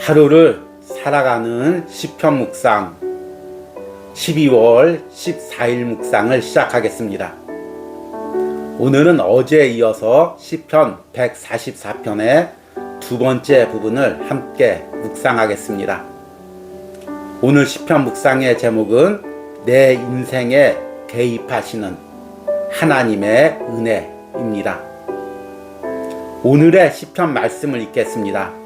하루를 살아가는 시편 묵상 12월 14일 묵상을 시작하겠습니다. 오늘은 어제에 이어서 시편 144편의 두 번째 부분을 함께 묵상하겠습니다. 오늘 시편 묵상의 제목은 내 인생에 개입하시는 하나님의 은혜입니다. 오늘의 시편 말씀을 읽겠습니다.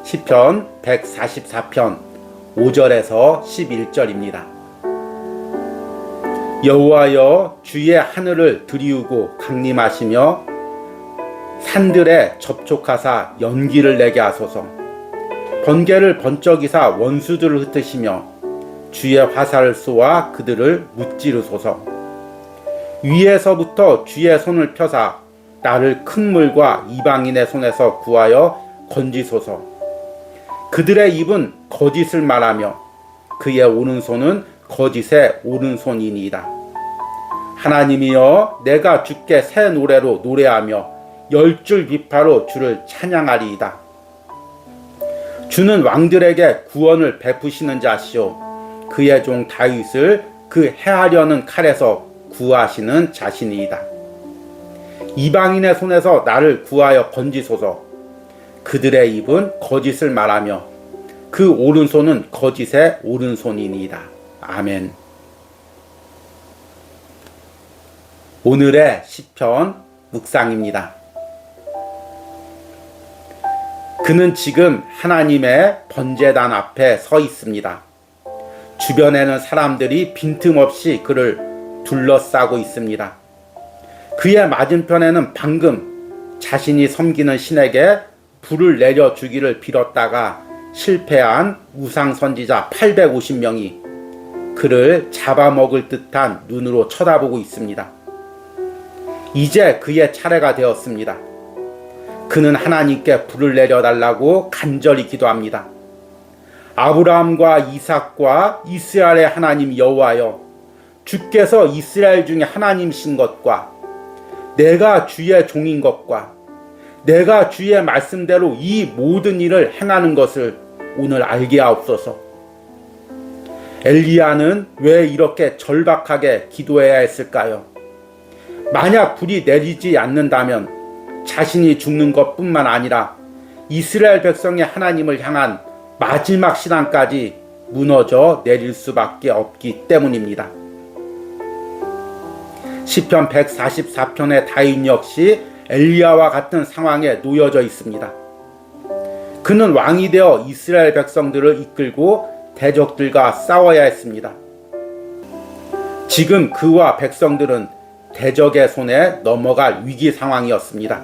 시편 144편 5절에서 11절입니다. 여호와여, 주의 하늘을 들이우고 강림하시며 산들에 접촉하사 연기를 내게 하소서. 번개를 번쩍이사 원수들을 흩으시며 주의 화살을 쏘아 그들을 무찌르소서. 위에서부터 주의 손을 펴사 나를 큰 물과 이방인의 손에서 구하여 건지소서. 그들의 입은 거짓을 말하며 그의 오른손은 거짓의 오른손이니이다. 하나님이여, 내가 주께 새 노래로 노래하며 10줄 비파로 주를 찬양하리이다. 주는 왕들에게 구원을 베푸시는 자시오. 그의 종 다윗을 그 해하려는 칼에서 구하시는 자신이이다. 이방인의 손에서 나를 구하여 건지소서. 그들의 입은 거짓을 말하며 그 오른손은 거짓의 오른손이니이다. 아멘. 오늘의 시편 묵상입니다. 그는 지금 하나님의 번제단 앞에 서 있습니다. 주변에는 사람들이 빈틈없이 그를 둘러싸고 있습니다. 그의 맞은편에는 방금 자신이 섬기는 신에게 불을 내려주기를 빌었다가 실패한 우상 선지자 850명이 그를 잡아먹을 듯한 눈으로 쳐다보고 있습니다. 이제 그의 차례가 되었습니다. 그는 하나님께 불을 내려달라고 간절히 기도합니다. 아브라함과 이삭과 이스라엘의 하나님 여호와여, 주께서 이스라엘 중에 하나님이신 것과 내가 주의 종인 것과 내가 주의 말씀대로 이 모든 일을 행하는 것을 오늘 알게 하옵소서. 엘리야는 왜 이렇게 절박하게 기도해야 했을까요? 만약 불이 내리지 않는다면 자신이 죽는 것뿐만 아니라 이스라엘 백성의 하나님을 향한 마지막 신앙까지 무너져 내릴 수밖에 없기 때문입니다. 시편 144편의 다윗 역시 엘리야와 같은 상황에 놓여져 있습니다. 그는 왕이 되어 이스라엘 백성들을 이끌고 대적들과 싸워야 했습니다. 지금 그와 백성들은 대적의 손에 넘어갈 위기 상황이었습니다.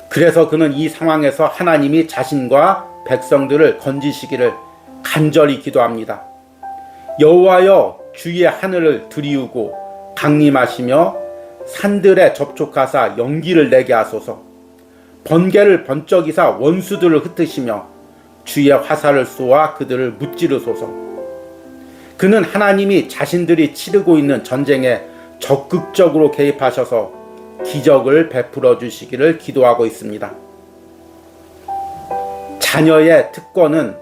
그래서 그는 이 상황에서 하나님이 자신과 백성들을 건지시기를 간절히 기도합니다. 여호와여, 주의 하늘을 들이우고 강림하시며 산들에 접촉하사 연기를 내게 하소서. 번개를 번쩍이사 원수들을 흩으시며 주의 화살을 쏘아 그들을 무찌르소서. 그는 하나님이 자신들이 치르고 있는 전쟁에 적극적으로 개입하셔서 기적을 베풀어 주시기를 기도하고 있습니다. 자녀의 특권은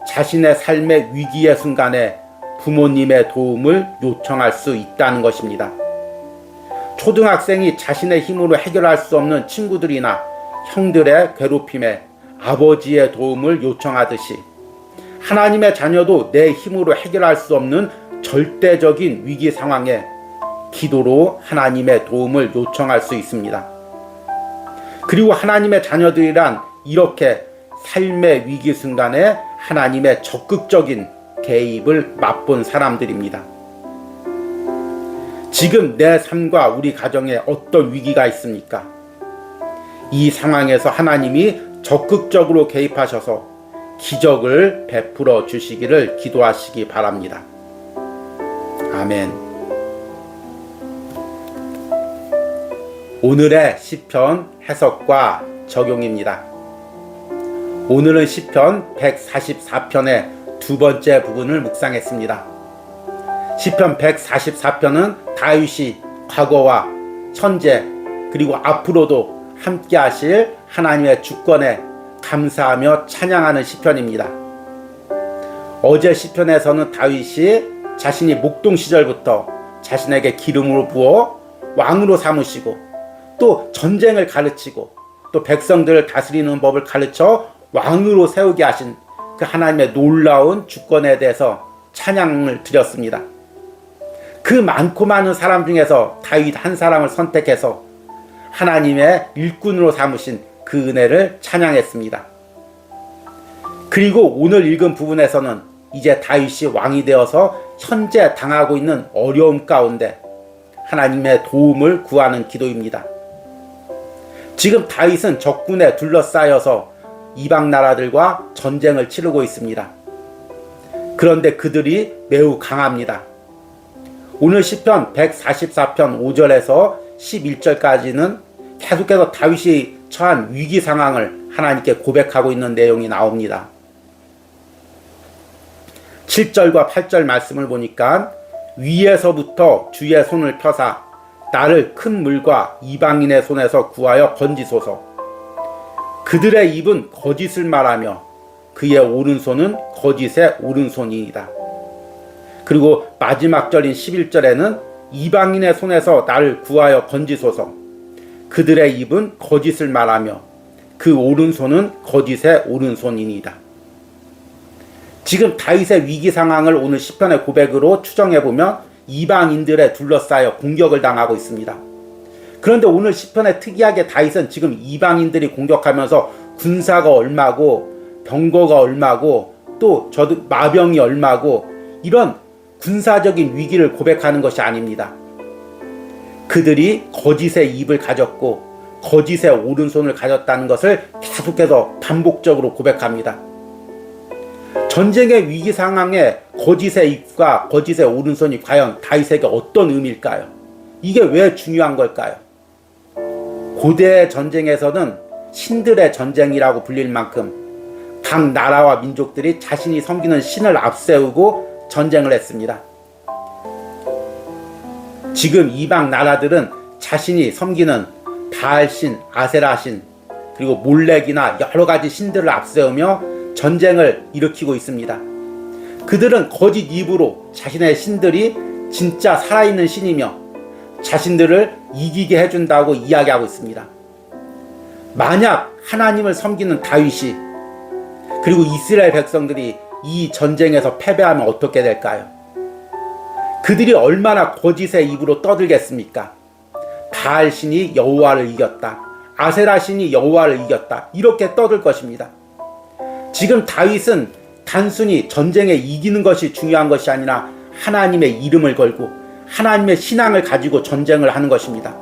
자신의 삶의 위기의 순간에 부모님의 도움을 요청할 수 있다는 것입니다. 초등학생이 자신의 힘으로 해결할 수 없는 친구들이나 형들의 괴롭힘에 아버지의 도움을 요청하듯이 하나님의 자녀도 내 힘으로 해결할 수 없는 절대적인 위기 상황에 기도로 하나님의 도움을 요청할 수 있습니다. 그리고 하나님의 자녀들이란 이렇게 삶의 위기 순간에 하나님의 적극적인 개입을 맛본 사람들입니다. 지금 내 삶과 우리 가정에 어떤 위기가 있습니까? 이 상황에서 하나님이 적극적으로 개입하셔서 기적을 베풀어 주시기를 기도하시기 바랍니다. 아멘. 오늘의 시편 해석과 적용입니다. 오늘은 시편 144편의 두 번째 부분을 묵상했습니다. 시편 144편은 다윗이 과거와 현재 그리고 앞으로도 함께 하실 하나님의 주권에 감사하며 찬양하는 시편입니다. 어제 시편에서는 다윗이 자신이 목동 시절부터 자신에게 기름으로 부어 왕으로 삼으시고 또 전쟁을 가르치고 또 백성들을 다스리는 법을 가르쳐 왕으로 세우게 하신 그 하나님의 놀라운 주권에 대해서 찬양을 드렸습니다. 그 많고 많은 사람 중에서 다윗 한 사람을 선택해서 하나님의 일꾼으로 삼으신 그 은혜를 찬양했습니다. 그리고 오늘 읽은 부분에서는 이제 다윗이 왕이 되어서 현재 당하고 있는 어려움 가운데 하나님의 도움을 구하는 기도입니다. 지금 다윗은 적군에 둘러싸여서 이방 나라들과 전쟁을 치르고 있습니다. 그런데 그들이 매우 강합니다. 오늘 시편 144편 5절에서 11절까지는 계속해서 다윗이 처한 위기 상황을 하나님께 고백하고 있는 내용이 나옵니다. 7절과 8절 말씀을 보니까 위에서부터 주의 손을 펴사 나를 큰 물과 이방인의 손에서 구하여 건지소서. 그들의 입은 거짓을 말하며 그의 오른손은 거짓의 오른손이니이다. 그리고 마지막 절인 11절에는 이방인의 손에서 나를 구하여 건지소서. 그들의 입은 거짓을 말하며 그 오른손은 거짓의 오른손이니이다. 지금 다윗의 위기 상황을 오늘 시편의 고백으로 추정해보면 이방인들에 둘러싸여 공격을 당하고 있습니다. 그런데 오늘 시편에 특이하게 다윗은 지금 이방인들이 공격하면서 군사가 얼마고 병거가 얼마고 또 마병이 얼마고 이런 군사적인 위기를 고백하는 것이 아닙니다. 그들이 거짓의 입을 가졌고 거짓의 오른손을 가졌다는 것을 계속해서 반복적으로 고백합니다. 전쟁의 위기 상황에 거짓의 입과 거짓의 오른손이 과연 다윗에게 어떤 의미일까요? 이게 왜 중요한 걸까요? 고대 전쟁에서는 신들의 전쟁이라고 불릴 만큼 각 나라와 민족들이 자신이 섬기는 신을 앞세우고 전쟁을 했습니다. 지금 이방 나라들은 자신이 섬기는 바알신, 아세라신, 그리고 몰렉이나 여러 가지 신들을 앞세우며 전쟁을 일으키고 있습니다. 그들은 거짓 입으로 자신의 신들이 진짜 살아있는 신이며 자신들을 이기게 해준다고 이야기하고 있습니다. 만약 하나님을 섬기는 다윗이 그리고 이스라엘 백성들이 이 전쟁에서 패배하면 어떻게 될까요? 그들이 얼마나 거짓의 입으로 떠들겠습니까? 바알 신이 여호와를 이겼다. 아세라 신이 여호와를 이겼다. 이렇게 떠들 것입니다. 지금 다윗은 단순히 전쟁에 이기는 것이 중요한 것이 아니라 하나님의 이름을 걸고 하나님의 신앙을 가지고 전쟁을 하는 것입니다.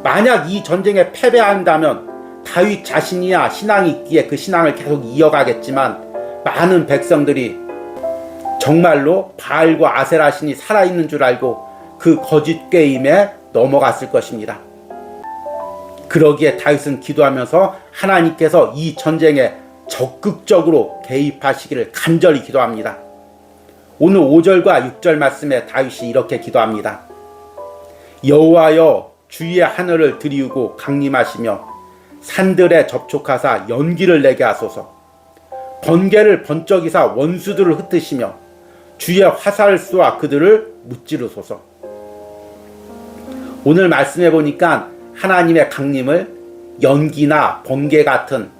만약 이 전쟁에 패배한다면 다윗 자신이야 신앙이 있기에 그 신앙을 계속 이어가겠지만 많은 백성들이 정말로 바알과 아세라 신이 살아있는 줄 알고 그 거짓 게임에 넘어갔을 것입니다. 그러기에 다윗은 기도하면서 하나님께서 이 전쟁에 적극적으로 개입하시기를 간절히 기도합니다. 오늘 5절과 6절 말씀에 다윗이 이렇게 기도합니다. 여호와여 주의 하늘을 들이우고 강림하시며 산들에 접촉하사 연기를 내게 하소서. 번개를 번쩍이사 원수들을 흩으시며 주의 화살을 쏘아 그들을 무찌르소서. 오늘 말씀해 보니까 하나님의 강림을 연기나 번개 같은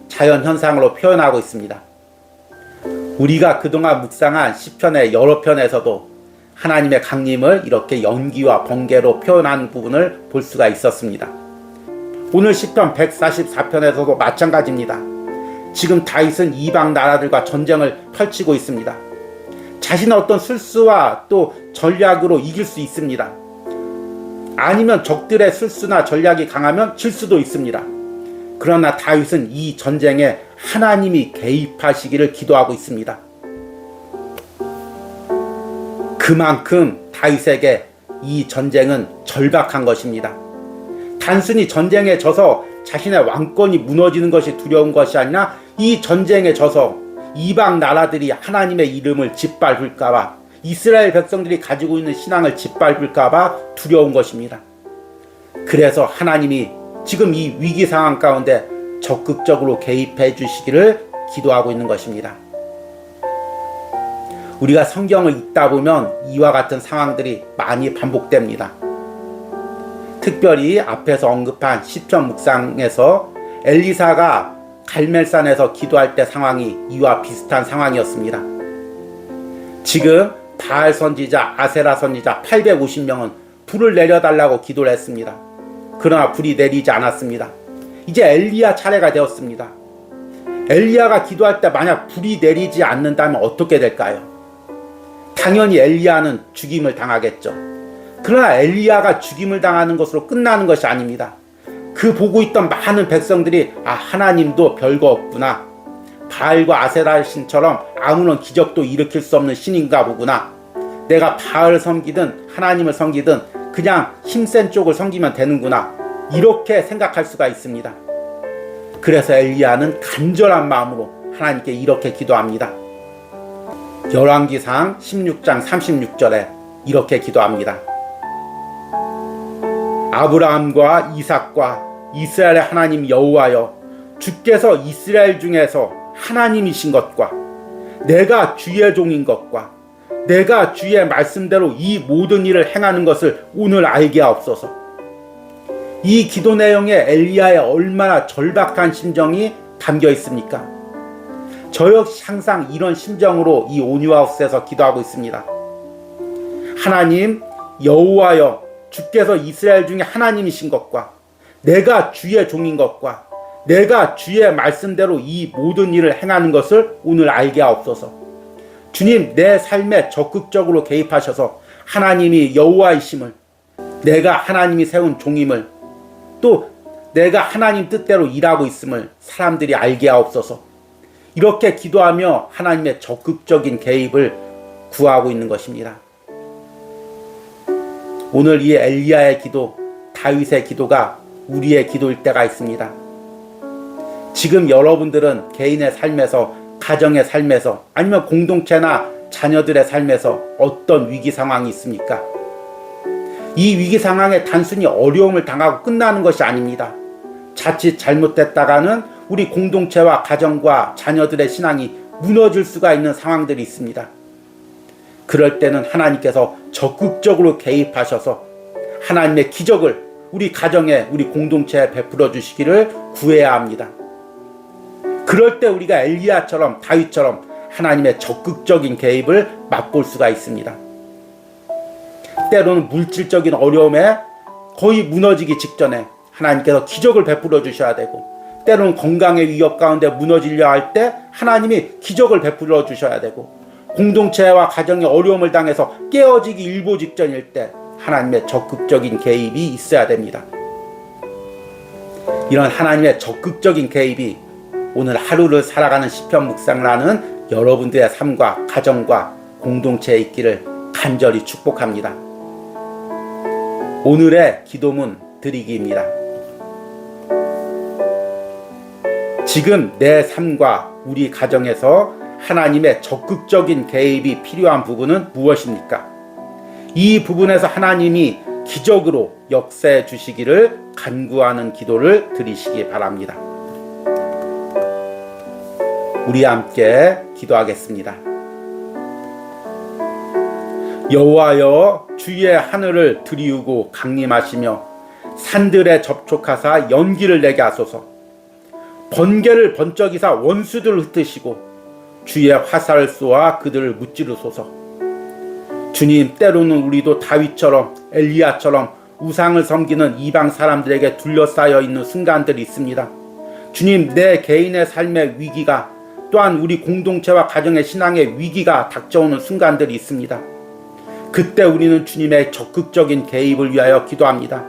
자연 현상으로 표현하고 있습니다. 우리가 그동안 묵상한 시편의 여러 편에서도 하나님의 강림을 이렇게 연기와 번개로 표현한 부분을 볼 수가 있었습니다. 오늘 시편 144편에서도 마찬가지입니다. 지금 다윗은 이방 나라들과 전쟁을 펼치고 있습니다. 자신의 어떤 술수와 또 전략으로 이길 수 있습니다. 아니면 적들의 술수나 전략이 강하면 질 수도 있습니다. 그러나 다윗은 이 전쟁에 하나님이 개입하시기를 기도하고 있습니다. 그만큼 다윗에게 이 전쟁은 절박한 것입니다. 단순히 전쟁에 져서 자신의 왕권이 무너지는 것이 두려운 것이 아니라 이 전쟁에 져서 이방 나라들이 하나님의 이름을 짓밟을까봐 이스라엘 백성들이 가지고 있는 신앙을 짓밟을까봐 두려운 것입니다. 그래서 하나님이 지금 이 위기 상황 가운데 적극적으로 개입해 주시기를 기도하고 있는 것입니다. 우리가 성경을 읽다 보면 이와 같은 상황들이 많이 반복됩니다. 특별히 앞에서 언급한 시편 묵상에서 엘리사가 갈멜산에서 기도할 때 상황이 이와 비슷한 상황이었습니다. 지금 바알 선지자, 아세라 선지자 850명은 불을 내려달라고 기도를 했습니다. 그러나 불이 내리지 않았습니다. 이제 엘리야 차례가 되었습니다. 엘리야가 기도할 때 만약 불이 내리지 않는다면 어떻게 될까요? 당연히 엘리야는 죽임을 당하겠죠. 그러나 엘리야가 죽임을 당하는 것으로 끝나는 것이 아닙니다. 그 보고 있던 많은 백성들이 하나님도 별거 없구나. 바알과 아세라 신처럼 아무런 기적도 일으킬 수 없는 신인가 보구나. 내가 바알을 섬기든 하나님을 섬기든 그냥 힘센 쪽을 섬기면 되는구나. 이렇게 생각할 수가 있습니다. 그래서 엘리야는 간절한 마음으로 하나님께 이렇게 기도합니다. 열왕기상 16장 36절에 이렇게 기도합니다. 아브라함과 이삭과 이스라엘의 하나님 여호와여, 주께서 이스라엘 중에서 하나님이신 것과 내가 주의 종인 것과 내가 주의 말씀대로 이 모든 일을 행하는 것을 오늘 알게 하옵소서. 이 기도 내용에 엘리야의 얼마나 절박한 심정이 담겨 있습니까? 저 역시 항상 이런 심정으로 이 온유하우스에서 기도하고 있습니다. 하나님 여호와여, 주께서 이스라엘 중에 하나님이신 것과 내가 주의 종인 것과 내가 주의 말씀대로 이 모든 일을 행하는 것을 오늘 알게 하옵소서. 주님, 내 삶에 적극적으로 개입하셔서 하나님이 여호와이심을, 내가 하나님이 세운 종임을, 또 내가 하나님 뜻대로 일하고 있음을 사람들이 알게 하옵소서. 이렇게 기도하며 하나님의 적극적인 개입을 구하고 있는 것입니다. 오늘 이 엘리야의 기도, 다윗의 기도가 우리의 기도일 때가 있습니다. 지금 여러분들은 개인의 삶에서, 가정의 삶에서, 아니면 공동체나 자녀들의 삶에서 어떤 위기 상황이 있습니까? 이 위기 상황에 단순히 어려움을 당하고 끝나는 것이 아닙니다. 자칫 잘못됐다가는 우리 공동체와 가정과 자녀들의 신앙이 무너질 수가 있는 상황들이 있습니다. 그럴 때는 하나님께서 적극적으로 개입하셔서 하나님의 기적을 우리 가정에, 우리 공동체에 베풀어 주시기를 구해야 합니다. 그럴 때 우리가 엘리야처럼, 다윗처럼 하나님의 적극적인 개입을 맛볼 수가 있습니다. 때로는 물질적인 어려움에 거의 무너지기 직전에 하나님께서 기적을 베풀어 주셔야 되고, 때로는 건강의 위협 가운데 무너지려 할 때 하나님이 기적을 베풀어 주셔야 되고, 공동체와 가정의 어려움을 당해서 깨어지기 일보 직전일 때 하나님의 적극적인 개입이 있어야 됩니다. 이런 하나님의 적극적인 개입이 오늘 하루를 살아가는 시편 묵상을 하는 여러분들의 삶과 가정과 공동체에 있기를 간절히 축복합니다. 오늘의 기도문 드리기입니다. 지금 내 삶과 우리 가정에서 하나님의 적극적인 개입이 필요한 부분은 무엇입니까? 이 부분에서 하나님이 기적으로 역사해 주시기를 간구하는 기도를 드리시기 바랍니다. 우리 함께 기도하겠습니다. 여호와여, 주의 하늘을 들이우고 강림하시며 산들에 접촉하사 연기를 내게 하소서. 번개를 번쩍이사 원수들을 흩으시고 주의 화살을 쏘아 그들을 무찌르소서. 주님, 때로는 우리도 다윗처럼, 엘리야처럼 우상을 섬기는 이방 사람들에게 둘러싸여 있는 순간들이 있습니다. 주님, 내 개인의 삶의 위기가, 또한 우리 공동체와 가정의 신앙의 위기가 닥쳐오는 순간들이 있습니다. 그때 우리는 주님의 적극적인 개입을 위하여 기도합니다.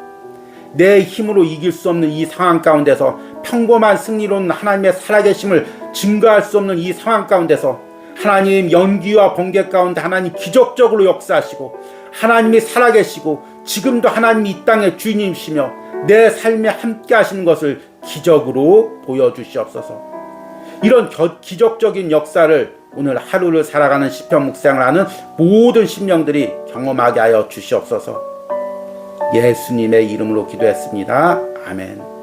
내 힘으로 이길 수 없는 이 상황 가운데서, 평범한 승리로는 하나님의 살아계심을 증거할 수 없는 이 상황 가운데서 하나님 연기와 번개 가운데 하나님 기적적으로 역사하시고, 하나님이 살아계시고 지금도 하나님이 이 땅의 주인이시며 내 삶에 함께 하시는 것을 기적으로 보여주시옵소서. 이런 기적적인 역사를 오늘 하루를 살아가는 시편 묵상을 하는 모든 심령들이 경험하게 하여 주시옵소서. 예수님의 이름으로 기도했습니다. 아멘.